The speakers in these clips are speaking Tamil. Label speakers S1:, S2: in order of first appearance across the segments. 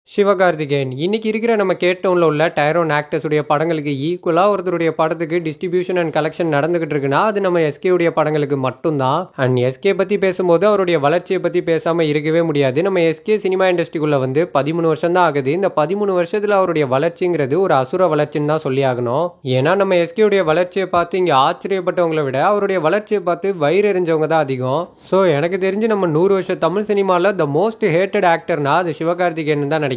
S1: சிவகார்த்திகேயன் இன்னைக்கு இருக்கிற நம்ம கேட்டோன்ல உள்ள டைரோன் ஆக்டர்ஸ் உடைய படங்களுக்கு ஈக்குவலா ஒருத்தருடைய படத்துக்கு டிஸ்ட்ரிபியூஷன் அண்ட் கலெக்ஷன் நடந்துகிட்டு இருக்குன்னா அது நம்ம எஸ்கே உடைய படங்களுக்கு மட்டும்தான். அண்ட் எஸ்கே பத்தி பேசும்போது அவருடைய வளர்ச்சியை பத்தி பேசாம இருக்கவே முடியாது. நம்ம எஸ்கே சினிமா இண்டஸ்ட்ரிக்குள்ள 13 வருஷம் தான் ஆகுது. இந்த 13 வருஷத்துல அவருடைய வளர்ச்சிங்கிறது ஒரு அசுர வளர்ச்சின்னு தான் சொல்லி ஆகணும். ஏன்னா நம்ம எஸ்கே உடைய வளர்ச்சியை பார்த்து இங்க ஆச்சரியப்பட்டவங்களை விட அவருடைய வளர்ச்சியை பார்த்து வயிறு எறிஞ்சவங்க தான் அதிகம். ஸோ எனக்கு தெரிஞ்சு நம்ம 100 வருஷம் தமிழ் சினிமால த மோஸ்ட் ஹேட்டட் ஆக்டர்னா அது சிவகார்த்திகேயன் தான் நினைக்கிறேன்.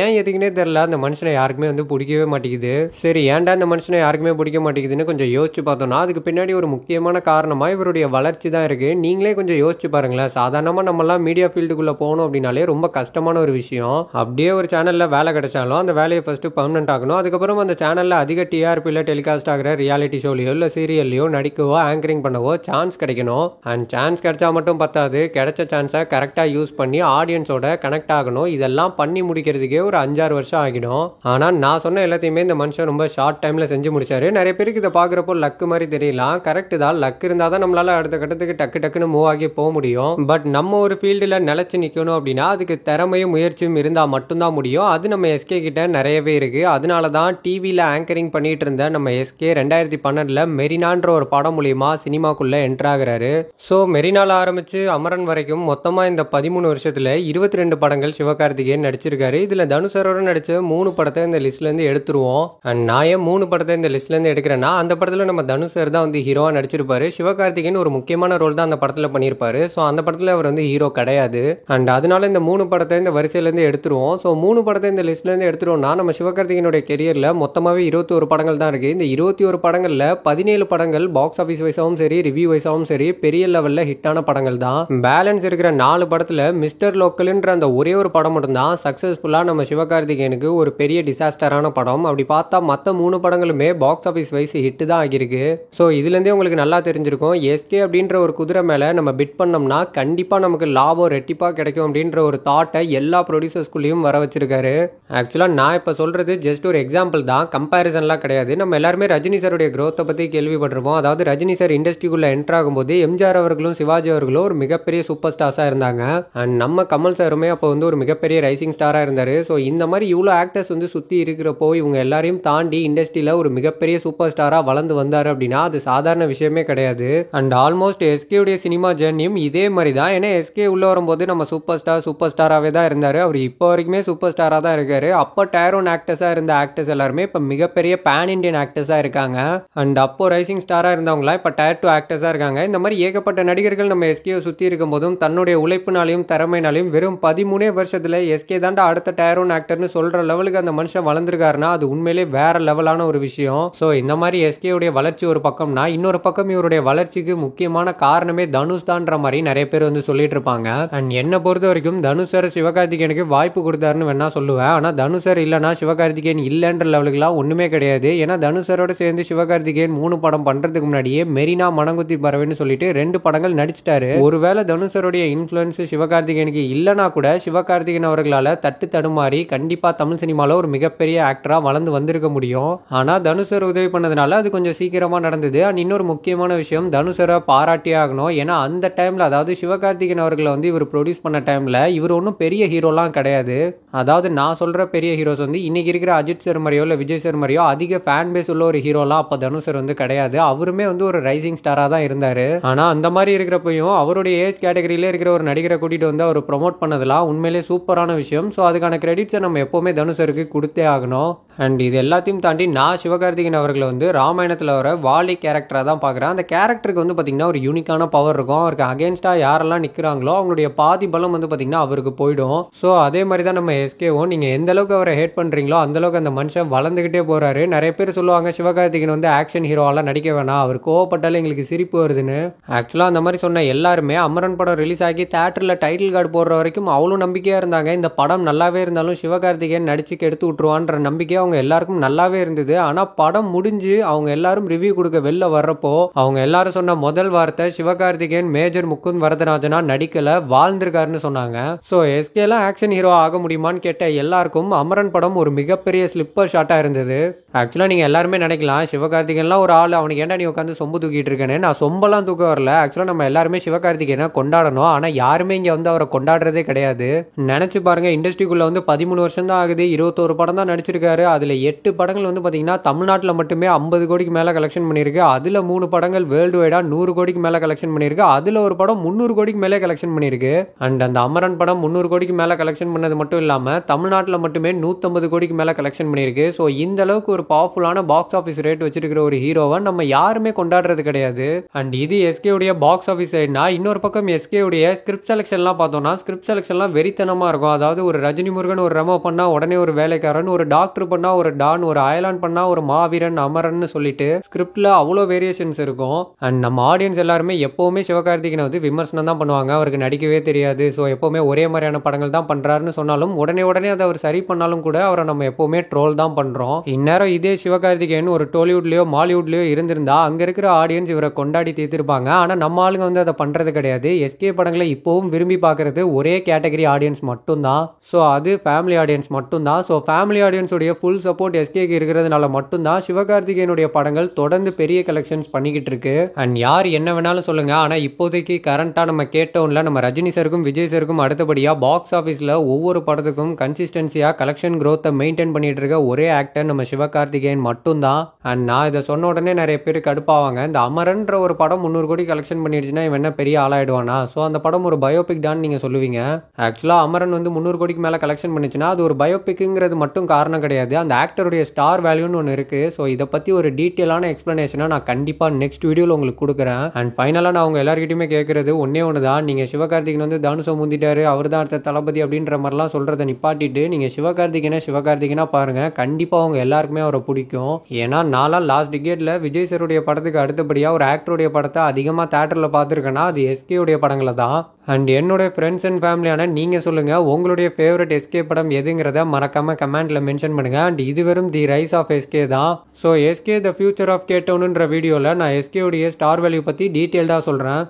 S1: ஏன் எதுக்குன்னே தெரியல, அந்த மனுஷனை யாருக்குமே பிடிக்கவே மாட்டேங்குது. சரி, ஏன்டா அந்த மனுஷனை யாருக்குமே பிடிக்க மாட்டேங்குதுன்னு கொஞ்சம் யோசிச்சு பார்த்தோம்னா அதுக்கு பின்னாடி ஒரு முக்கியமான காரணமா இவருடைய வளர்ச்சி தான் இருக்கு. நீங்களே கொஞ்சம் யோசிச்சு பாருங்களேன். சாதாரணமா நம்மலாம் மீடியா ஃபீல்டுக்குள்ள போகணும் அப்படின்னாலே ரொம்ப கஷ்டமான ஒரு விஷயம். அப்படியே ஒரு சேனல்ல வேலை கிடைச்சாலும் அந்த வேலையை ஃபர்ஸ்ட் பர்மனன்ட் ஆகணும். அதுக்கப்புறம் அந்த சேனல்ல அதிக டிஆர்பியில் டெலிகாஸ்ட் ஆகிற ரியாலிட்டி ஷோலையோ இல்லை சீரியல்லையோ நடிக்கவோ ஆங்கரிங் பண்ணவோ சான்ஸ் கிடைக்கணும். அண்ட் சான்ஸ் கிடைச்சா மட்டும் பத்தாது, கிடைச்ச சான்ஸை கரெக்டாக யூஸ் பண்ணி ஆடியன்ஸோட கனெக்ட் ஆகணும். இதெல்லாம் பண்ணி முடிக்கிறதுக்கே ஒரு 5-6 வருஷம் ஆகிடும். ஆனால் நான் சொன்ன எல்லாத்தையுமே இந்த மனுஷன் ரொம்ப ஷார்ட் டைம்ல செஞ்சு முடிச்சாரு. நிறைய பேருக்கு இதை பார்க்குறப்போ லக்கு மாதிரி தெரியலாம். கரெக்ட் தான், லக் இருந்தால் தான் நம்மளால அடுத்த கட்டத்துக்கு டக்குன்னு மூவ் ஆகி போக முடியும். பட் நம்ம ஒரு ஃபீல்டில் நிலைச்சு நிற்கணும் அப்படின்னா அதுக்கு திறமையும் முயற்சியும் இருந்தால் மட்டும்தான் முடியும். அது நம்ம எஸ்கே கிட்ட நிறையவே இருக்கு. அதனால தான் டிவியில் ஆங்கரிங் பண்ணிட்டு இருந்த நம்ம எஸ்கே 2012 மெரினான்ற ஒரு படம் மூலியமா சினிமாக்குள்ள என்டர் ஆகுறாரு. ஸோ மெரினால ஆரம்பிச்சு அமரன் வரைக்கும் மொத்தமா இந்த 13 வருஷத்துல 22 படங்கள் சிவகார்த்திகேயன் நடிச்சிருக்காரு. இதுல தனுஷரோட நடிச்ச 3 படத்தை இந்த லிஸ்ட்ல இருந்து எடுத்துருவோம். அண்ட் நான் ஏன் 3 படத்தை இந்த லிஸ்ட்ல இருந்து எடுக்கிறேன்னா அந்த படத்துல நம்ம தனுஷர் தான் ஹீரோவா நடிச்சிருப்பாரு. சிவகார்த்திகேயன் ஒரு முக்கியமான ரோல் தான் அந்த படத்துல பண்ணியிருப்பாரு. ஸோ அந்த படத்துல அவர் ஹீரோ கிடையாது. அண்ட் அதனால இந்த 3 படத்தை இந்த வரிசையில இருந்து எடுத்துருவோம். ஸோ 3 படத்தை இந்த லிஸ்ட்ல இருந்து எடுத்துருவோம்னா நம்ம சிவகார்த்திகேயனுடைய கெரியர்ல மொத்தமாவே 21 படங்கள் தான் இருக்கு. இந்த 21 படங்கள்ல 17 படங்கள் பாக்ஸ் ஆஃபீஸ் வைஸாவும் சரி ரிவ்யூ வைஸாவும் சரி பெரிய லெவல்ல ஹிட்டான படங்கள் தான். பேலன்ஸ் இருக்கிற 4 படத்துல மிஸ்டர் லோக்கல்ன்ற அந்த ஒரே ஒரு படம் மட்டும் தான் சக்சஸ்ஃபுல்லா நம்ம சிவகார்த்திகேயனுக்கு ஒரு பெரிய டிசாஸ்டரான படம். அப்படி பார்த்தா மற்ற 3 படங்களுமே பாக்ஸ் ஆஃபீஸ் வைஸ் ஹிட் தான் ஆகிருக்கு. ஸோ இதுல இருந்தே உங்களுக்கு நல்லா தெரிஞ்சிருக்கும், எஸ்கே அப்படின்ற ஒரு குதிரை மேல நம்ம பிட் பண்ணோம்னா கண்டிப்பா நமக்கு லாபம் ரெட்டிப்பா கிடைக்கும் அப்படின்ற ஒரு தாட்டை எல்லா ப்ரொடியூசர்ஸ்குள்ளேயும் வர வச்சிருக்காரு. ஆக்சுவலா நான் இப்ப சொல்றது ஜஸ்ட் ஒரு எக்ஸாம்பிள் தான், கம்பேரிசன்லாம் கிடையாது. நம்ம எல்லாருமே ரஜினி சாருடைய growth பத்தி கேள்விப்பட்டிருப்போம். அதாவது ரஜினி சார் இண்டஸ்ட்ரிக்குள்ள என்டர் ஆகும்போது எம்ஜிஆர் அவர்களும் சிவாஜி அவர்களும் ஒரு மிகப்பெரிய சூப்பர் ஸ்டார்ஸா இருந்தாங்க. அண்ட் நம்ம கமல் சாருமே அப்போ ஒரு மிகப்பெரிய ரைசிங் ஸ்டாரா இருந்தாரு. ஸோ இந்த மாதிரி இவ்வளோ ஆக்டர்ஸ் சுத்தி இருக்கிறப்போ இவங்க எல்லாரையும் தாண்டி இண்டஸ்ட்ரியில ஒரு மிகப்பெரிய சூப்பர் ஸ்டாரா வளர்ந்து வந்தாரு அப்படின்னா அது சாதாரண விஷயமே கிடையாது. அண்ட் ஆல்மோஸ்ட் எஸ்கே உடைய சினிமா ஜேர்னியும் இதே மாதிரி தான். ஏன்னா எஸ்கே உள்ள வரும்போது நம்ம சூப்பர் ஸ்டாராவே தான் இருந்தாரு. அவர் இப்போ வரைக்குமே சூப்பர் ஸ்டாரா தான் இருக்காரு. அப்போ டைரோன் ஆக்டர்ஸா இருந்த ஆக்டர்ஸ் எல்லாருமே இப்போ மிகப்பெரிய பேன் இண்டியன் ஆக்டர்ஸா இருக்காங்க. அண்ட் அப்போ ரைசிங் ஸ்டாரா இருந்தவங்களா இப்போ டயர் 2 ஆக்டர்ஸா இருக்காங்க. இந்த மாதிரி ஏகப்பட்ட நடிகர்கள் நம்ம எஸ்கே சுத்தி இருக்கும் போதும் தன்னுடைய உழைப்பினாலையும் திறமையினாலையும் வெறும் 13 வருஷத்துல எஸ்கே தாண்டா அடுத்த டைரோன் ஆக்டர்னு சொல்ற லெவலுக்கு அந்த மனுஷன் வளர்ந்துருக்காருன்னா அது உண்மையிலே வேற லெவலான ஒரு விஷயம். ஸோ இந்த மாதிரி எஸ்கே உடைய வளர்ச்சி ஒரு பக்கம்னா இன்னொரு பக்கம் இவருடைய வளர்ச்சிக்கு முக்கியமான காரணமே தனுஷ் தான்ற மாதிரி நிறைய பேர் சொல்லிட்டு இருப்பாங்க. அண்ட் என்ன பொறுத்த வரைக்கும் தனுஷர் சிவகார்த்திகேயனுக்கு வாய்ப்பு கொடுத்தாருன்னு வேணா சொல்லுவேன். ஆனா தனுஷர் இல்லைன்னா சிவகார்த்திகேயன் இல்லைன்ற லெவலுக்குலாம் ஒண்ணுமே கிடையாது. ஏன்னா தனுஷரோட சேர்ந்து சிவகார்த்திகேயன் 3 படம் பண்றதுக்கு முன்னாடியே மெரினா மனங்குத்தி பறவைன்னு சொல்லிட்டு 2 படங்கள் நடிச்சிட்டாரு. ஒருவேளை தனுஷருடைய இன்ஃபுளுன்ஸ் சிவகார்த்திகேயனுக்கு இல்லைனா கூட சிவகார்த்திகேயன் அவர்களால தட்டு தடுமாறி கண்டிப்பா தமிழ் சினிமால ஒரு மிகப்பெரிய ஆக்டரா வளர்ந்து வந்திருக்க முடியும். ஆனா தனுஷர் உதவி பண்ணதுனால அது கொஞ்சம் சீக்கிரமா நடந்தது. அண்ட் இன்னொரு முக்கியமான விஷயம், தனுஷரை பாராட்டியே ஆகணும். ஏன்னா அந்த டைம்ல அதாவது சிவகார்த்திகேயன் அவர்களை இவர் ப்ரொடியூஸ் பண்ண டைம்ல இவர் ஒன்றும் பெரிய ஹீரோலாம் கிடையாது. அதாவது நான் சொல்ற பெரிய ஹீரோஸ் இன்னைக்கு இருக்கிற அஜித் சார் மாதிரியோ இல்லை விஜய் சார் மாதிரியோ அதிக ஃபேன் பேஸ் உள்ள ஒரு ஹீரோலாம் அப்ப தனுஷர் கிடையாது. அவருமே ஒரு ரைசிங் ஸ்டாரா தான் இருந்தாரு. ஆனா அந்த மாதிரி இருக்கிறப்பையும் அவருடைய ஏஜ் கேட்டகரியில இருக்கிற ஒரு நடிகரை கூட்டிட்டு அவர் ப்ரொமோட் பண்ணதெல்லாம் உண்மையிலே சூப்பரான விஷயம். ஸோ அதுக்கான கிரெடிட்ஸை நம்ம எப்பவுமே தனுஷருக்கு கொடுத்தே ஆகணும். அண்ட் இது எல்லாத்தையும் தாண்டி நான் சிவகார்த்திகேயன் அவர்களை ராமாயணத்தில் வர வாலி கேரக்டராக தான் பார்க்குறேன். அந்த கேரக்டருக்கு பார்த்தீங்கன்னா ஒரு யூனிக்கான பவர் இருக்கும். அவருக்கு அகேன்ஸ்டா யாரெல்லாம் நிற்கிறாங்களோ அவங்களுடைய பாதி பலம் பார்த்தீங்கன்னா அவருக்கு போயிடும். ஸோ அதே மாதிரி தான் நம்ம எஸ்கேவும் நீங்கள் எந்த அளவுக்கு அவரை ஹேட் பண்ணுறீங்களோ அந்த அளவுக்கு அந்த மனுஷன் வளர்ந்துகிட்டே போறாரு. நிறைய பேர் சொல்லுவாங்க சிவகார்த்திகேயன் ஆக்ஷன் ஹீரோவெல்லாம் நடிக்க வேணாம், அவர் கோவப்பட்டாலே எங்களுக்கு சிரிப்பு வருதுன்னு. ஆக்சுவலாக அந்த மாதிரி சொன்ன எல்லாருமே அமரன் படம் ரிலீஸ் ஆகி தியேட்டரில் டைட்டில் கார்டு போடுற வரைக்கும் அவ்வளோ நம்பிக்கையாக இருந்தாங்க. இந்த படம் நல்லாவே இருந்தாலும் சிவகார்த்திகேயன் நடிச்சு எடுத்து விட்டுருவான்ற நம்பிக்கையாக அவங்க அவங்க எல்லாருக்கும் நல்லாவே இருந்தது. ஆனா படம் முடிஞ்சு அவங்க எல்லாரும் ரிவ்யூ கொடுக்க வெளில வர்றப்போ அவங்க எல்லாரும் சொன்ன முதல் வார்த்தை சிவகார்த்திகேயன் மேஜர் முகுந்த் வரதராஜனா நடிக்கல, வாழ்ந்திருக்காருன்னு சொன்னாங்க. ஸோ எஸ்கேலாம் ஆக்ஷன் ஹீரோ ஆக முடியுமான்னு கேட்ட எல்லாருக்கும் அமரன் படம் ஒரு மிகப்பெரிய ஸ்லிப்பர் ஷாட்டா இருந்தது. ஆக்சுவலா நீங்க எல்லாருமே நினைக்கலாம் சிவகார்த்திகேயன்லாம் ஒரு ஆள், அவனுக்கு ஏன்டா நீ உட்காந்து சொம்பு தூக்கிட்டு இருக்கேன்னு. நான் சொம்பெல்லாம் தூக்க வரல. ஆக்சுவலா நம்ம எல்லாருமே சிவகார்த்திகேயனை கொண்டாடணும். ஆனா யாருமே இங்க வந்து அவரை கொண்டாடுறதே கிடையாது. நினைச்சு பாருங்க, இண்டஸ்ட்ரிக்குள்ள வந்து 13 வருஷம் தான் ஆகுது, 21 படம் தான் நடிச்சிருக்காரு. அதுல 8 படங்கள் வந்து பாத்தீங்கன்னா தமிழ்நாட்டில் மட்டுமே 50 கோடிக்கு மேல கலெக்ஷன் பண்ணிருக்கு. அதுல 3 படங்கள் வேர்ல்டு வைடா 100 கோடிக்கு மேல கலெக்ஷன் பண்ணிருக்கு. அதுல ஒரு படம் 300 கோடிக்கு மேலே கலெக்ஷன் பண்ணிருக்கு. அண்ட் அந்த அமரன் படம் 300 கோடிக்கு மேல கலெக்ஷன் பண்ணது மட்டும் இல்லாம தமிழ்நாட்டில் மட்டுமே 150 கோடிக்கு மேல கலெக்ஷன் பண்ணிருக்கு. ஸோ இந்த அளவுக்கு ஒரு பவர்ஃபுல்லான பாக்ஸ் ஆஃபீஸ் ரேட் வச்சிருக்கிற ஒரு ஹீரோவை நம்ம யாருமே கொண்டாடுறது கிடையாது. அண்ட் இது எஸ்கே உடைய பாக்ஸ் ஆஃபீஸ் சைடுனா, இன்னொரு பக்கம் எஸ்கே உடைய ஸ்கிரிப்ட் செலெக்ஷன்லாம் பார்த்தோம்னா ஸ்கிரிப்ட் செலெக்ஷன்லாம் வெறித்தனமா இருக்கும். அதாவது ஒரு ரஜினி முருகன் ஒரு ரெமோ பண்ணா உடனே ஒரு வேலைக்காரன், ஒரு டாக்டர் பண்ணா ஒரு டான், ஒரு அயலான் பண்ணா ஒரு மாவீரன் அமரன் சொல்லிட்டு ஸ்கிரிப்ட்ல அவ்வளோ வேரியேஷன்ஸ் இருக்கும். அண்ட் நம்ம ஆடியன்ஸ் எல்லாருமே எப்பவுமே சிவகார்த்திகேயனை வந்து விமர்சனம் தான் பண்ணுவாங்க, அவருக்கு நடிக்கவே தெரியாது, ஸோ எப்பவுமே ஒரே மாதிரியான படங்கள் தான் பண்றாருன்னு சொன்னாலும் உடனே அதை அவர் சரி பண்ணாலும் கூட அவரை நம்ம எப்பவுமே ட்ரோல் தான் பண்றோம். இந்நேரம் இதே சிவகார்த்திகேயன் ஒரு டோலிவுட்லயோ மாலிவுட்லயோ இருந்திருந்தா அங்க இருக்கிற ஆடியன்ஸ் இவரை கொண்டாடி தீர்த்திருப்பாங்க. ஆனா நம்ம ஆளுங்க வந்து அதை பண்றது கிடையாது. எஸ்கே படங்களை இப்பவும் விரும்பி பார்க்கறது ஒரே கேட்டகரி ஆடியன்ஸ் மட்டும்தான். ஸோ அது ஃபேமிலி ஆடியன்ஸ் மட்டும்தான். ஸோ ஃபேமிலி ஆடியன்ஸ் உடைய ஃபுல் சப்போர்ட் எஸ்கேக்கு இருக்கிறதுனால மட்டும்தான் சிவகார்த்திகேயனுடைய படங்கள் தொடர்ந்து பெரிய கலெக்ஷன்ஸ் பண்ணிக்கிட்டு இருக்கு. அண்ட் யார் என்ன வேணாலும் சொல்லுங்க, ஆனா இப்போதைக்கு கரண்டா நம்ம கேட்டோம்ல, நம்ம ரஜினி சருக்கும் விஜய் சருக்கும் அடுத்தபடியா பாக்ஸ் ஆஃபீஸ்ல ஒவ்வொரு படத்துக்கும் கன்சிஸ்டன்சியா கலெக்ஷன் growth மெயின்டைன் பண்ணிட்டு இருக்க ஒரே ஆக்டர் நம்ம சிவகார்த்திகேயன் மட்டும்தான். அண்ட் நான் இதை சொன்ன உடனே நிறைய பேர் கடுப்பாவாங்க, இந்த அமரன்ற ஒரு படம் 300 கோடி கலெக்ஷன் பண்ணிடுச்சுன்னா இவன் என்ன பெரிய ஆளாயிடுவானா, ஸோ அந்த படம் ஒரு பயோபிக் தான் நீங்க சொல்லுவீங்க. ஆக்சுவலா அமரன் வந்து 300 கோடிக்கு மேல கலெக்ஷன் பண்ணிச்சுன்னா அது ஒரு பயோபிக்ங்கிறது மட்டும் காரணம் கிடையாது, அந்த ஆக்டருடைய ஸ்டார் வேல்யூன்னு ஒன்று இருக்கு. ஸோ இதை பத்தி ஒரு டீட்டெயிலான எக்ஸ்பிளனேஷனை நான் கண்டிப்பா நெக்ஸ்ட் வீடியோவில் உங்களுக்கு கொடுக்குறேன். அண்ட் ஃபைனலாக நான் அவங்க எல்லாருக்கிட்டையுமே கேட்கறது ஒன்னே ஒன்று தான், நீங்க சிவகார்த்திகேயன் வந்து தனுஷை முந்திட்டாரு, அவர் தான் அடுத்த தளபதி அப்படின்ற மாதிரிலாம் சொல்றதை நிப்பாட்டிட்டு நீங்க சிவகார்த்திகேயனா பாருங்க, கண்டிப்பா அவங்க எல்லாருக்குமே அவரை பிடிக்கும். ஏன்னா நான்லாம் லாஸ்ட் டிகேட்ல விஜய் சருடைய படத்துக்கு அடுத்தபடியா ஒரு ஆக்டருடைய படத்தை அதிகமா தியேட்டர்ல பார்த்துருக்கேன்னா அது எஸ்கே உடைய படங்களை தான். அண்ட் என்னோட ஃப்ரெண்ட்ஸ் அண்ட் ஃபேமிலியான நீங்க சொல்லுங்க, உங்களுடைய ஃபேவரட் எஸ்கே படம் எதுங்கிறத மறக்காம கமெண்ட்ல மென்ஷன் பண்ணுங்க. அண்ட் இது வெறும் தி ரைஸ் ஆஃப் எஸ்கே தான். So SK the future of கேட்டவுன்ன்ற வீடியோவில் நான் எஸ்கே உடைய ஸ்டார் வேல்யூ பத்தி டீட்டெயில்டாக சொல்றேன்.